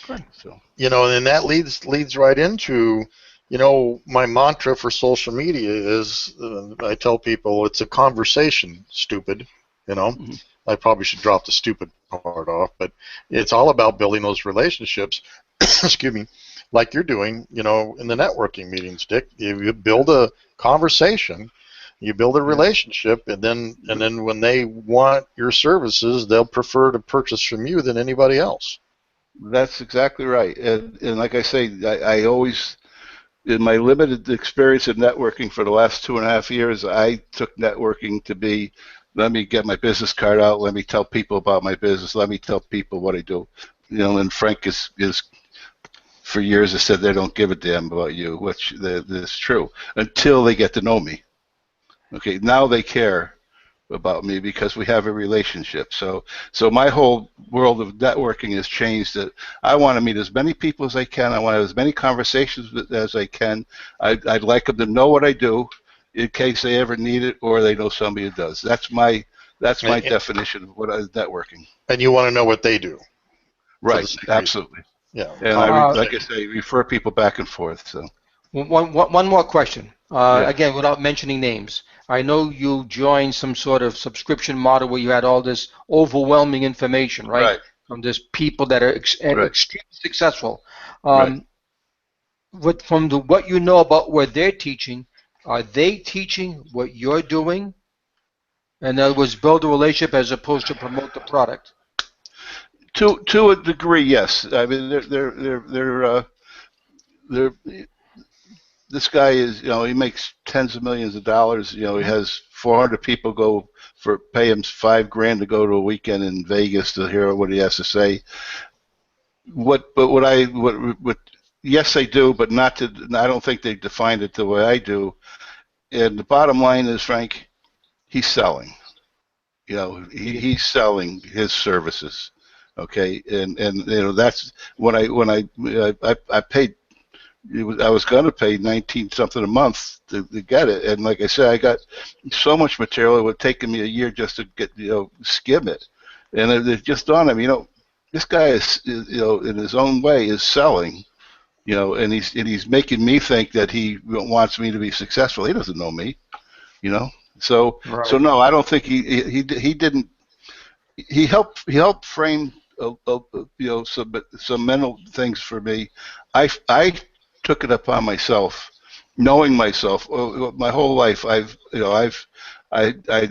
Good. So and that leads right into, my mantra for social media is, I tell people it's a conversation, stupid. Mm-hmm. I probably should drop the stupid part off, but it's all about building those relationships. Excuse me, like you're doing, in the networking meetings, Dick. You build a conversation, you build a relationship, and then when they want your services, they'll prefer to purchase from you than anybody else. That's exactly right. And like I say, I always, in my limited experience in networking for the last 2.5 years, I took networking to be, let me get my business card out, let me tell people about my business, let me tell people what I do. And Frank is for years has said they don't give a damn about you, which is true, until they get to know me. Okay, now they care about me because we have a relationship. So my whole world of networking has changed. That I want to meet as many people as I can. I want to have as many conversations as I can. I'd like them to know what I do in case they ever need it or they know somebody who does. That's my definition of what is networking. And you want to know what they do. Right, absolutely. Yeah. And like I say, refer people back and forth. So one more question. Again, without mentioning names. I know you joined some sort of subscription model where you had all this overwhelming information, right? From this people that are extremely successful. From what you know about what they're teaching, are they teaching what you're doing? In other words, build a relationship as opposed to promote the product. To a degree, yes. I mean, they're this guy is, he makes tens of millions of dollars. He has 400 people pay him $5,000 to go to a weekend in Vegas to hear what he has to say. Yes, they do, but not to. I don't think they defined it the way I do. And the bottom line is, Frank, he's selling. He's selling his services. Okay, and that's when I paid. I was going to pay 19 something a month to get it, and like I said, I got so much material it would have taken me a year just to get skim it, and it just dawned on me, this guy is in his own way is selling, and he's making me think that he wants me to be successful. He doesn't know me, so no, I don't think he didn't. He helped frame some mental things for me. I took it upon myself, knowing myself. My whole life, I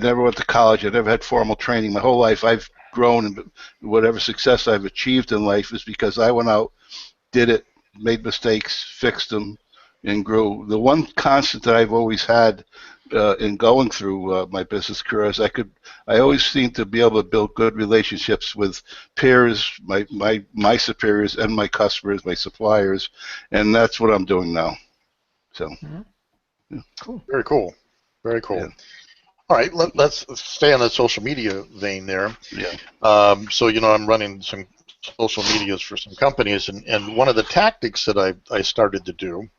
never went to college. I never had formal training. My whole life, I've grown, and whatever success I've achieved in life is because I went out, did it, made mistakes, fixed them, and grew. The one constant that I've always had in going through my business career is I always seem to be able to build good relationships with peers, my superiors, and my customers, my suppliers, and that's what I'm doing now. So, yeah. Cool. Very cool. Very cool. Yeah. All right, let's stay on the social media vein there. Yeah. So, I'm running some social medias for some companies, and one of the tactics that I started to do, which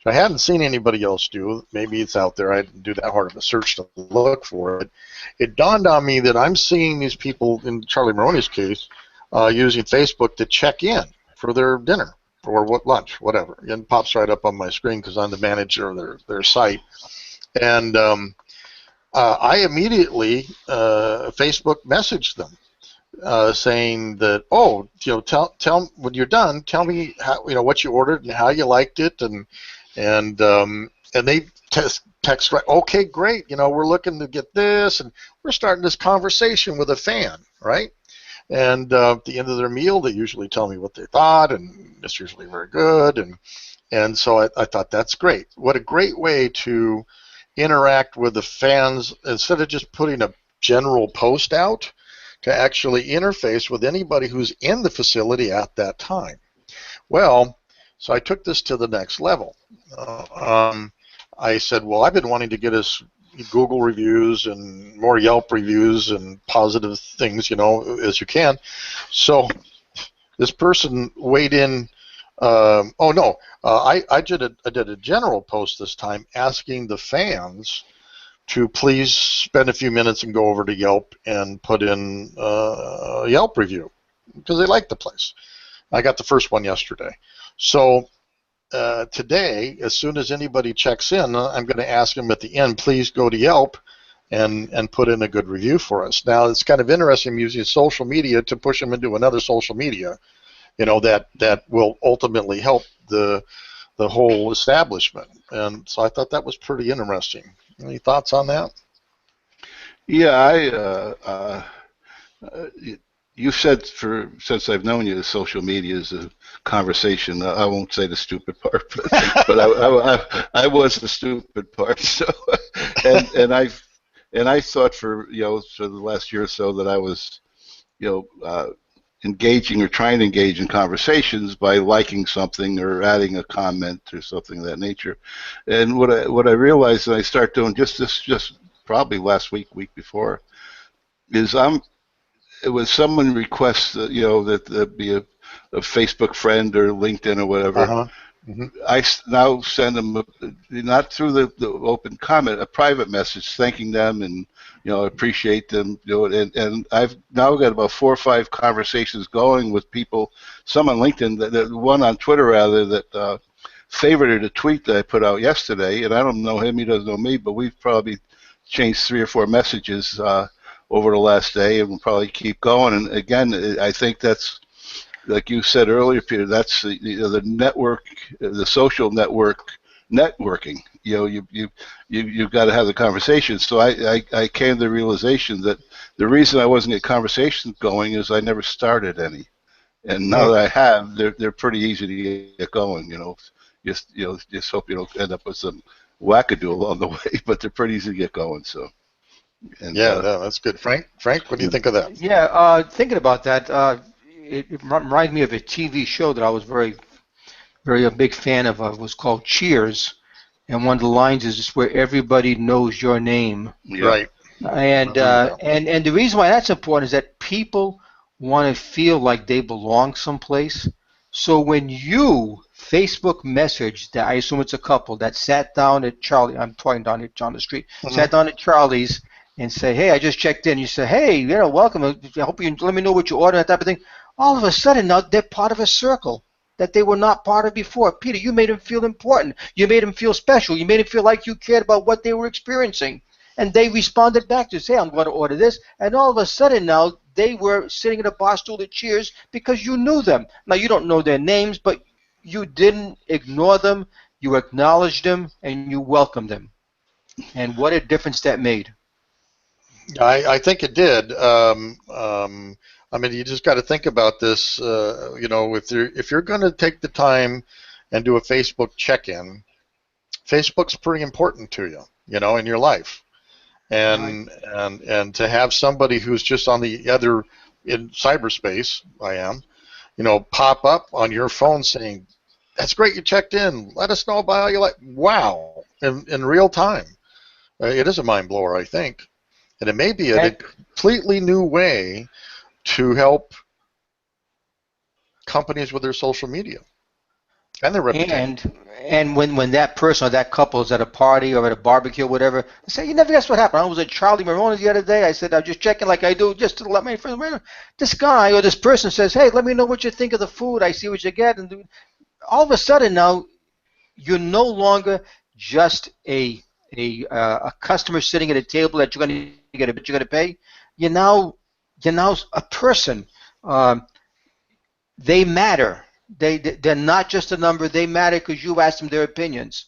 I hadn't seen anybody else do, maybe it's out there, I didn't do that hard of a search to look for it, it dawned on me that I'm seeing these people, in Charlie Maroney's case, using Facebook to check in for their dinner or lunch, whatever. And it pops right up on my screen because I'm the manager of their site. And I immediately Facebook messaged them saying that, tell when you're done, tell me how, what you ordered and how you liked it, and they text right, okay, great, we're looking to get this, and we're starting this conversation with a fan, right? And at the end of their meal, they usually tell me what they thought, and it's usually very good, and so I thought that's great. What a great way to interact with the fans instead of just putting a general post out, to actually interface with anybody who's in the facility at that time. Well, so I took this to the next level. I said, well, I've been wanting to get us Google reviews and more Yelp reviews and positive things, as you can. So this person weighed in. I did a general post this time asking the fans to please spend a few minutes and go over to Yelp and put in a Yelp review because they like the place. I got the first one yesterday. So today, as soon as anybody checks in, I'm going to ask them at the end, please go to Yelp and put in a good review for us. Now, it's kind of interesting using social media to push them into another social media, that will ultimately help the whole establishment. And so I thought that was pretty interesting. Any thoughts on that? Yeah, you said since I've known you, social media is a conversation. I won't say the stupid part, but I was the stupid part. So, and I thought for the last year or so that I was engaging or trying to engage in conversations by liking something or adding a comment or something of that nature. And what I realized, and I start doing just probably last week before, is when someone requests that be a Facebook friend or LinkedIn or whatever. Uh-huh. Mm-hmm. I now send them not through the open comment, a private message thanking them and appreciate them, and I've now got about 4 or 5 conversations going with people. Some on LinkedIn, that one on Twitter rather, that favorited a tweet that I put out yesterday, and I don't know him, he doesn't know me, but we've probably changed 3 or 4 messages over the last day, and we'll probably keep going. And again, I think that's, like you said earlier, Peter, that's the network, the social networking. You've got to have the conversation. So I came to the realization that the reason I wasn't getting conversations going is I never started any, and now that I have, they're pretty easy to get going. Just hope you don't end up with some wackadoo along the way, but they're pretty easy to get going. So. And, that's good. Frank, what do you think of that? Yeah, thinking about that, it reminds me of a TV show that I was very a big fan of. It was called Cheers, and one of the lines is just where everybody knows your name. Yeah. Right. And the reason why that's important is that people want to feel like they belong someplace. So when you Facebook message that, I assume it's a couple that sat down at Charlie, I'm talking down here on the street, sat down at Charlie's and say, hey, I just checked in. You say, hey, welcome. I hope you let me know what you ordered, that type of thing. All of a sudden now they're part of a circle that they were not part of before. Peter, you made them feel important. You made them feel special. You made them feel like you cared about what they were experiencing. And they responded back to say, I'm going to order this. And all of a sudden now they were sitting at a bar stool at Cheers because you knew them. Now, you don't know their names, but you didn't ignore them. You acknowledged them, and you welcomed them. And what a difference that made. I think it did. I mean, you just got to think about this. You know, if you're going to take the time and do a Facebook check-in, Facebook's pretty important to you, you know, in your life. And Right. and to have somebody who's just on the other in cyberspace, I am, you know, pop up on your phone saying, "That's great, you checked in. Let us know about how you like." Wow, in real time, it is a mind blower, I think, and it may be a And, completely new way to help companies with their social media and their reputation. and when that person or that couple is at a party or at a barbecue or whatever, I say, you never guess what happened. I was at Charlie Marone's the other day. I said, I'm just checking like I do just to let my friends know. This guy or this person says, hey, let me know what you think of the food. I see what you get. And all of a sudden now, you're no longer just a customer sitting at a table that you're going to pay. You're now a person. Um, they matter. They're not just a number. They matter because you asked them their opinions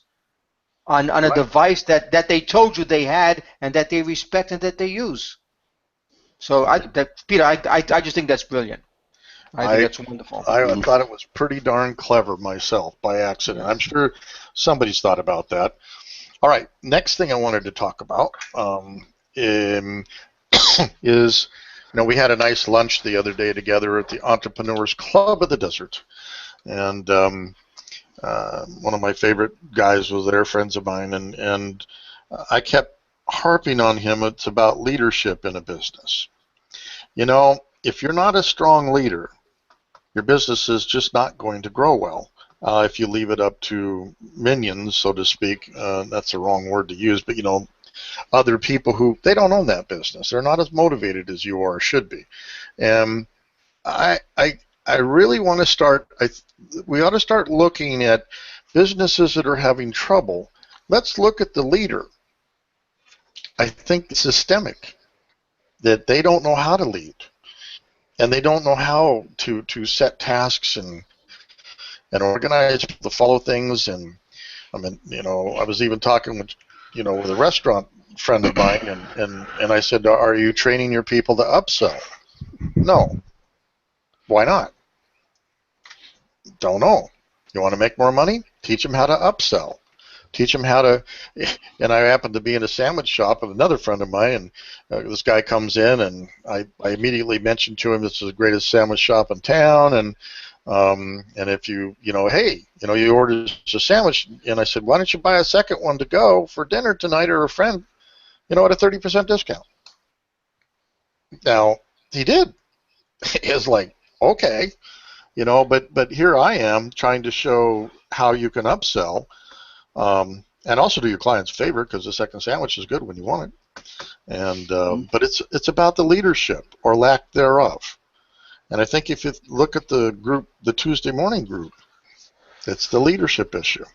on a Right. device that they told you they had and that they respect and that they use. So Peter, I just think that's brilliant. I think I that's wonderful. I thought it was pretty darn clever myself by accident. I'm Yes. sure somebody's thought about that. All right, next thing I wanted to talk about is, you know, we had a nice lunch the other day together at the Entrepreneurs Club of the Desert, and one of my favorite guys was there, friends of mine, and I kept harping on him. It's about leadership in a business. You know, if you're not a strong leader, your business is just not going to grow well. If you leave it up to minions, so to speak, that's the wrong word to use, but you know, other people who they don't own that business, they're not as motivated as you are or should be. And I, I, I really want to start. We ought to start looking at businesses that are having trouble. Let's look at the leader. I think it's systemic that they don't know how to lead, and they don't know how to set tasks and organize to follow things. And I mean, you know, I was even talking with, you know, with a restaurant friend of mine, and I said, "Are you training your people to upsell?" No. Why not? Don't know. You want to make more money? Teach them how to upsell. Teach them how to. And I happened to be in a sandwich shop with another friend of mine, and this guy comes in, and I immediately mentioned to him this is the greatest sandwich shop in town, and if you know, hey, you know, you ordered a sandwich, and I said, why don't you buy a second one to go for dinner tonight or a friend, you know, at a 30% discount. Now he did. It's like, okay, you know, but here I am trying to show how you can upsell, and also do your clients a favor because the second sandwich is good when you want it. And but it's about the leadership or lack thereof. And I think if you look at the group, the Tuesday morning group, it's the leadership issue.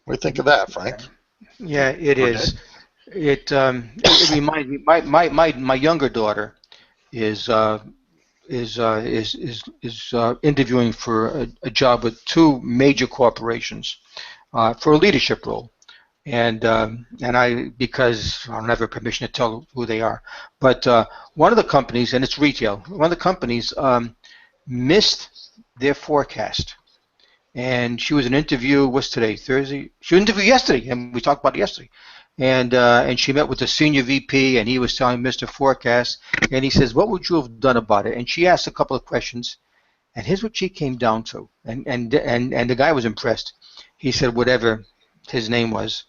What do you think of that, Frank? Yeah, it Or is. Ned? It reminds me. My younger daughter is interviewing for a job with two major corporations for a leadership role, and I because I don't have her permission to tell who they are, but one of the companies, and it's retail, one of the companies missed their forecast. And she was an interview. What's today? Thursday. She was interviewed yesterday, and we talked about it yesterday. And she met with the senior VP, and he was telling Mr. Forecast, and he says, "What would you have done about it?" And she asked a couple of questions, and here's what she came down to. And the guy was impressed. He said, whatever his name was,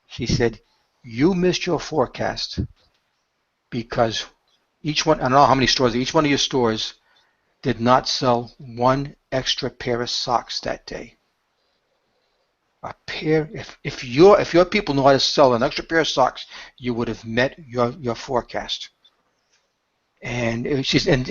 he said, "You missed your forecast because each one. I don't know how many stores. Each one of your stores did not sell one extra pair of socks that day." A pair. If your people know how to sell an extra pair of socks, you would have met your forecast. And she said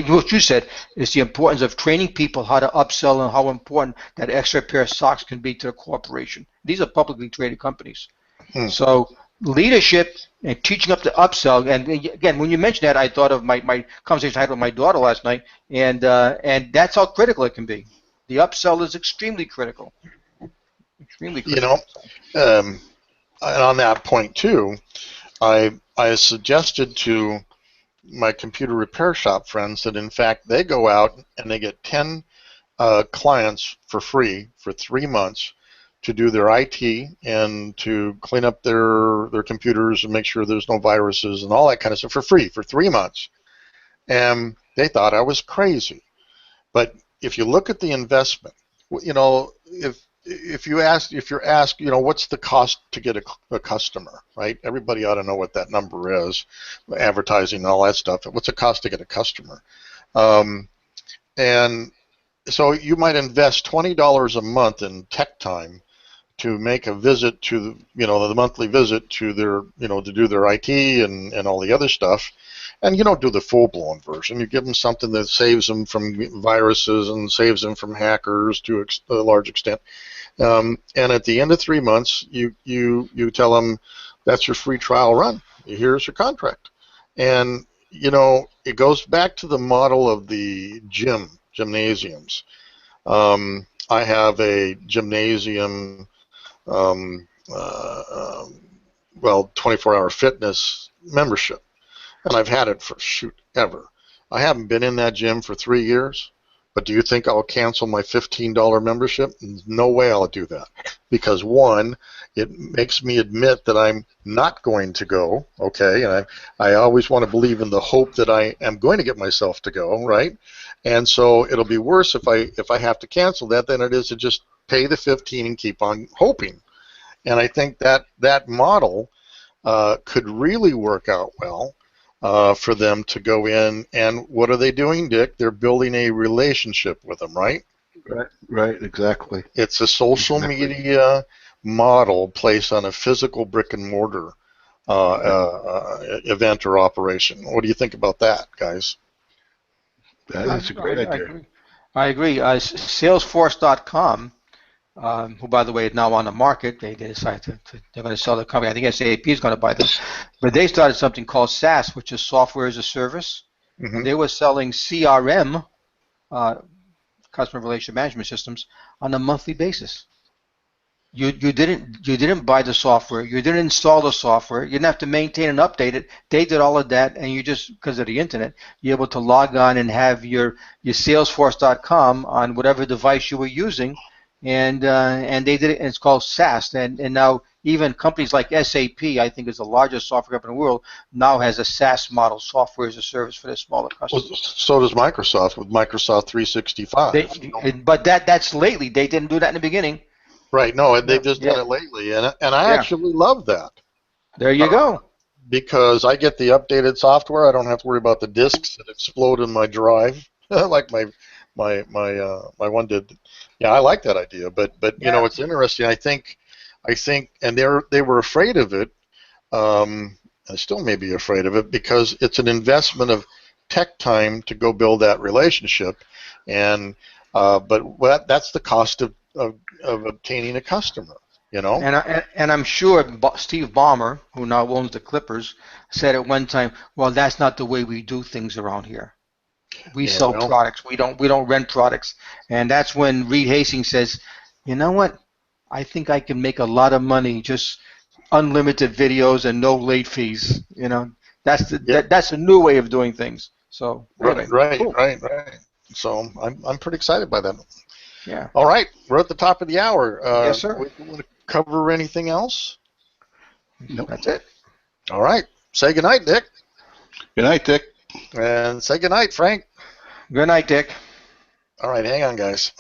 what you said is the importance of training people how to upsell and how important that extra pair of socks can be to a corporation. These are publicly traded companies. Hmm. So leadership and teaching up to upsell. And again, when you mentioned that, I thought of my conversation I had with my daughter last night, and that's how critical it can be. The upsell is extremely critical. Extremely You critical. know, and on that point too, I suggested to my computer repair shop friends that in fact they go out and they get 10 clients for free for 3 months to do their IT and to clean up their computers and make sure there's no viruses and all that kind of stuff for free for 3 months. And they thought I was crazy. But if you look at the investment, you know, if you're asked, you know, what's the cost to get a customer, right? Everybody ought to know what that number is, advertising and all that stuff. What's the cost to get a customer? And so you might invest $20 a month in tech time to make a visit to, you know, the monthly visit to their, you know, to do their IT and all the other stuff. And you don't do the full-blown version. You give them something that saves them from viruses and saves them from hackers to a large extent. And at the end of 3 months, you tell them that's your free trial run. Here's your contract. And, you know, it goes back to the model of the gymnasiums. I have a gymnasium, well, 24-hour fitness membership. And I've had it for, ever. I haven't been in that gym for 3 years, but do you think I'll cancel my $15 membership? No way I'll do that. Because one, it makes me admit that I'm not going to go, okay? And I always want to believe in the hope that I am going to get myself to go, right? And so it'll be worse if I have to cancel that than it is to just pay the 15 and keep on hoping. And I think that model could really work out well. For them to go in, and what are they doing, Dick? They're building a relationship with them, right? Right, exactly. It's a social media model placed on a physical brick and mortar event or operation. What do you think about that, guys? That's a great idea. I agree. Salesforce.com, who, by the way, is now on the market. They decided they're going to sell the company. I think SAP is going to buy them. But they started something called SaaS, which is software as a service. Mm-hmm. And they were selling CRM, customer relationship management systems, on a monthly basis. You didn't buy the software. You didn't install the software. You didn't have to maintain and update it. They did all of that, and you just, because of the internet, you're able to log on and have your Salesforce.com on whatever device you were using. And they did it, and it's called SaaS. And now even companies like SAP, I think is the largest software company in the world, now has a SaaS model, software as a service for their smaller customers. Well, so does Microsoft with Microsoft 365. But that's lately. They didn't do that in the beginning. Right. No, they've just done it lately, and I actually love that. There you go. Because I get the updated software, I don't have to worry about the disks that explode in my drive, like my one did. Yeah, I like that idea, but you know, it's interesting. I think, and they were afraid of it. I still may be afraid of it because it's an investment of tech time to go build that relationship, and but that's the cost of obtaining a customer. You know. And I'm sure Steve Ballmer, who now owns the Clippers, said at one time, "Well, that's not the way we do things around here. We sell products. We don't rent products." And that's when Reed Hastings says, "You know what? I think I can make a lot of money just unlimited videos and no late fees." You know, that's a new way of doing things. So anyway, right. So I'm pretty excited by that. Yeah. All right, we're at the top of the hour. Yes, sir. We want to cover anything else? Nope. That's it. All right. Say goodnight, Dick. Good night, Dick. And say goodnight, Frank. Good night, Dick. All right, hang on, guys.